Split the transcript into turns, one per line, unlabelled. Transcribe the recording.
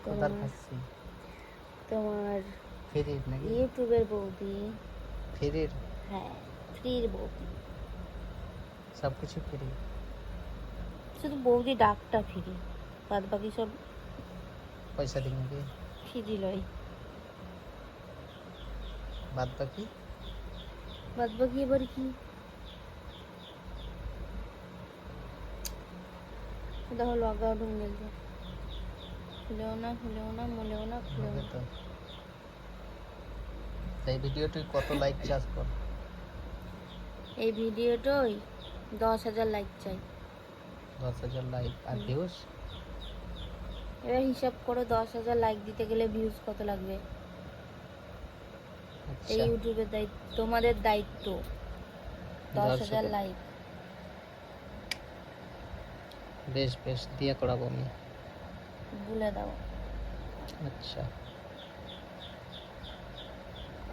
কোথার খাচ্ছি
তোমার
ফ্রির নাকি
ইউটিউবের বৌদি।
ফ্রির
হ্যাঁ, ফ্রির বৌদি,
সব কিছু ফ্রি
শুধু বৌদি ডাকটা ফ্রি, বাদ বাকি সব
পয়সা দিই নাকি
ফ্রি লয়।
বাদ বাকি
বাদ বাকি এবার কি দেখো লগ আউট হয়ে গেছে, খুলেও না মলেও না খুলেও
হবে
না।
তো এই ভিডিওটি কত লাইক চাস কর
এই ভিডিওটাই 10,000 লাইক চাই।
10,000 লাইক আর ভিউজ
এবার হিসাব করো 10,000 লাইক দিতে গেলে ভিউজ কত লাগবে। এই
আচ্ছা
ইউটিউবের দায়িত্ব, তোমাদের দায়িত্ব 10,000 লাইক।
বেশ বেশ দিয়ে করাবো আমি
বলে দাও।
আচ্ছা